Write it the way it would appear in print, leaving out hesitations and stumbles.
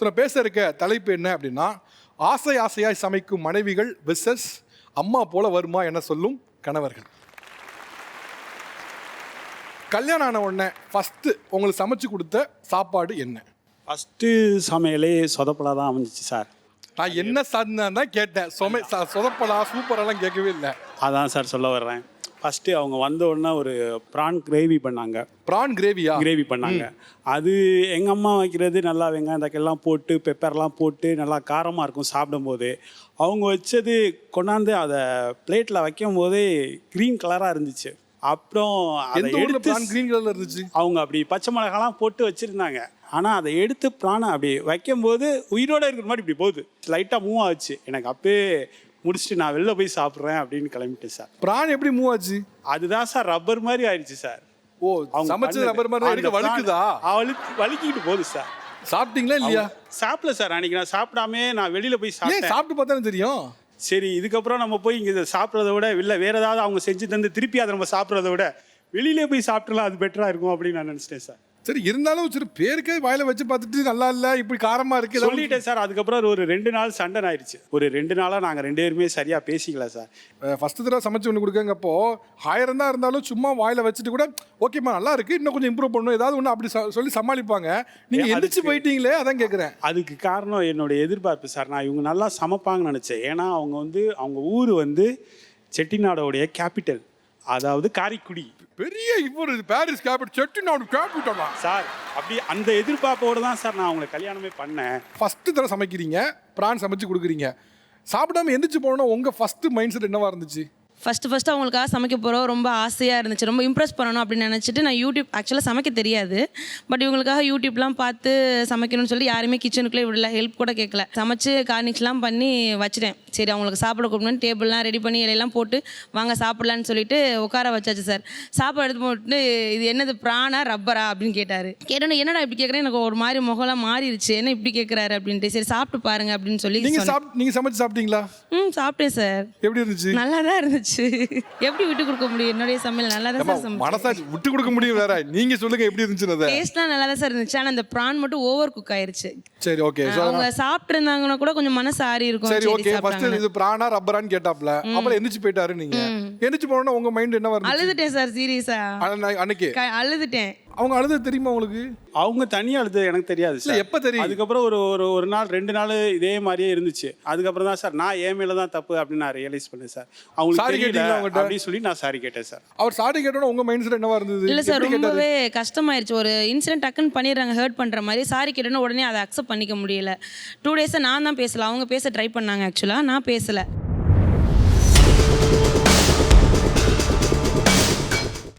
So நான் பேச இருக்க தலைப்பு என்ன அப்படின்னா, ஆசை ஆசையாய் சமைக்கும் மனைவிகள் வெர்சஸ் அம்மா போல வருமா என சொல்லும் கணவர்கள். கல்யாணம் ஆன உடனே ஃபஸ்ட்டு உங்களுக்கு சமைச்சு கொடுத்த சாப்பாடு என்ன? ஃபஸ்ட்டு சமையலே சொதப்பலாக தான் அமைஞ்சிச்சு சார். நான் என்ன சார்ந்தான் தான் கேட்டேன். சொதப்பலா சூப்பரெல்லாம் கேட்கவே இல்லை. அதான் சார் சொல்ல வர்றேன். ஃபஸ்ட்டு அவங்க வந்த உடனே ஒரு ப்ரான் கிரேவி பண்ணாங்க. ப்ரான் கிரேவி பண்ணாங்க. அது எங்கள் அம்மா வைக்கிறது நல்லா வெங்காயம் தக்காளிலாம் போட்டு பெப்பர்லாம் போட்டு நல்லா காரமாக இருக்கும் சாப்பிடும்போது. அவங்க வச்சது கொண்டாந்து அதை பிளேட்டில் வைக்கும் போதே க்ரீன் கலராக இருந்துச்சு. அப்புறம் அதை எடுத்து க்ரீன் கலரில் இருந்துச்சு. அவங்க அப்படி பச்சை மிளகாலாம் போட்டு வச்சுருந்தாங்க. ஆனால் அதை எடுத்து ப்ரானை அப்படி வைக்கும்போது உயிரோடு இருக்கிற மாதிரி இப்படி போகுது. லைட்டாக மூவ் ஆச்சு. எனக்கு அப்பயே முடிச்சுட்டு நான் வெளில போய் சாப்பிட்றேன் அப்படின்னு கிளம்பிட்டேன் சார். ப்ரான் எப்படி மூவ் ஆச்சு? அதுதான் சார் ரப்பர் மாதிரி ஆயிடுச்சு சார். ஓ, சமைச்சது ரப்பர் மாதிரி வலிக்குதா? வலிக்கிட்டு போகுது சார். சாப்பிட்டீங்களா இல்லையா? சாப்பிடல சார். அன்னைக்கு நான் சாப்பிடாமே நான் வெளியில போய் சாப்பிட்டு பார்த்தாலும் தெரியும். சரி, இதுக்கப்புறம் நம்ம போய் இங்கே சாப்பிட்றத விட இல்லை வேற ஏதாவது அவங்க செஞ்சு தந்து திருப்பி அதை நம்ம சாப்பிட்றத விட வெளியிலே போய் சாப்பிடலாம், அது பெட்டராக இருக்கும் அப்படின்னு நான் நினச்சிட்டேன் சார். சரி, இருந்தாலும் சரி பேருக்கே வாயில வச்சு பார்த்துட்டு நல்லா இல்லை இப்படி காரமாக இருக்கு சொல்லிட்டேன் சார். அதுக்கப்புறம் ஒரு 2 நாள் சண்டை ஆயிடுச்சு. ஒரு 2 நாளாக நாங்கள் 2 பேருமே சரியாக பேசிக்கல சார். ஃபஸ்ட்டு தடவை சமைச்சு ஒன்று கொடுக்கங்கப்போ 1000 தான் இருந்தாலும் சும்மா வாயில வச்சுட்டு கூட ஓகேம்மா நல்லா இருக்கு, இன்னும் கொஞ்சம் இம்ப்ரூவ் பண்ணணும் ஏதாவது ஒன்று அப்படி சொல்லி சமாளிப்பாங்க. நீங்கள் எந்திரிச்சு போயிட்டீங்களே, அதான் கேட்குறேன். அதுக்கு காரணம் என்னுடைய எதிர்பார்ப்பு சார். நான் இவங்க நல்லா சமைப்பாங்கன்னு நினச்சேன். ஏன்னா அவங்க ஊர் செட்டிநாடோடைய கேபிட்டல், அதாவது காரைக்குடி. பெரிய இவர் பாரிஸ் கேபிட்டல், செட்டிநாடு கேபிட்டலா சார்? அப்படி அந்த எதிர்பார்ப்போடு தான் சார் நான் அவங்களை கல்யாணமே பண்ணேன். ஃபஸ்ட்டு தடவை சமைக்கிறீங்க, ப்ரான் சமைச்சு கொடுக்குறீங்க, சாப்பிடாம எந்திரிச்சு போனோன்னா உங்கள் ஃபஸ்ட்டு மைண்ட் செட் என்னவா இருந்துச்சு? ஃபஸ்ட்டு அவங்களுக்காக சமைக்க போகிறோம். ரொம்ப ஆசையாக இருந்துச்சு, ரொம்ப இம்ப்ரெஸ் பண்ணணும் அப்படின்னு நினச்சிட்டு நான் யூடியூப் ஆக்சுவலாக சமைக்க தெரியாது, பட் இவங்களுக்காக யூடியூப்லாம் பார்த்து சமைக்கணும்னு சொல்லி யாருமே கிச்சனுக்குள்ளே விடல, ஹெல்ப் கூட கேட்கல. சமைச்சு கார்னிஷ்லாம் பண்ணி வச்சுட்டேன். சரி, அவங்களுக்கு சாப்பிட கூப்பிடணும்னு டேபிள்லாம் ரெடி பண்ணி இலையெல்லாம் போட்டு வாங்க சாப்பிட்லான்னு சொல்லிட்டு உட்கார வச்சாச்சு சார். சாப்பாடு எடுத்து போட்டு இது என்னது ப்ரானா ரப்பரா அப்படின்னு கேட்டார். கேட்டோன்னே என்னடா இப்படி கேட்குறேன், எனக்கு ஒரு மாதிரி முகலாம் மாறிடுச்சு, என்ன இப்படி கேட்குறாரு அப்படின்ட்டு. சரி சாப்பிட்டு பாருங்க அப்படின்னு சொல்லி நீங்கள் சமைச்சு சாப்பிட்டீங்களா? சாப்பிட்டேன் சார். எப்படி இருந்துச்சு? நல்லா தான் இருந்துச்சு. எப்படி விட்டு கொடுக்க முடியும்? என்னுடைய சமையல் நல்லா தான் சார் சமைச்சேன். மனசாட்சி விட்டு கொடுக்க முடியும் வேற. நீங்க சொல்லுங்க எப்படி இருந்துச்சு? டேஸ்ட்லாம் நல்லா தான் சார் இருந்துச்சு. ஆனால் அந்த ப்ரான் மட்டும் ஓவர் குக் ஆயிருச்சு. சரி, ஓகே. அவங்க சாப்பிட்டு இருந்தாங்கன்னா கூட கொஞ்சம் மனசு ஆறி இருக்கும். சரி, ஓகே. ஃபர்ஸ்ட் இது ப்ரானா ரப்பரான்னு கேட்டாப்ல, அப்புறம் எந்திரிச்சு போயிட்டாரு. நீங்க எந்திரிச்சு போனோம்னா உங்க மைண்ட் என்ன வருது? அழுதுட்டேன் சார், சீரியஸா அன்னைக்கு அழுதுட்டேன். அவங்க அழுது தெரியுமா உங்களுக்கு? அவங்க தனியாக அழுது எனக்கு தெரியாது சார். எப்போ தெரியும்? அதுக்கப்புறம் ஒரு நாள் 2 நாள் இதே மாதிரியே இருந்துச்சு. அதுக்கப்புறம் தான் சார் நான் என் மேலே தான் தப்பு அப்படின்னு நான் ரியலைஸ் பண்ணேன் சார். அவங்களுக்கு தெரியல அப்படின்னு சொல்லி நான் சாரி கேட்டேன் சார். அவர் சாரி கேட்டோன்னா உங்க மைண்ட் செட் என்னவா இருந்தது? இல்லை சார், ரொம்பவே கஷ்டமாயிருச்சு. ஒரு இன்சிடென்ட் டக்குன்னு பண்ணிடுறாங்க, ஹர்ட் பண்ணுற மாதிரி. சாரி கேட்டோன்னா உடனே அதை அக்செப்ட் பண்ணிக்க முடியல. 2 டேஸாக நான் தான் பேசல, அவங்க பேச ட்ரை பண்ணாங்க. ஆக்சுவலாக நான் பேசலை.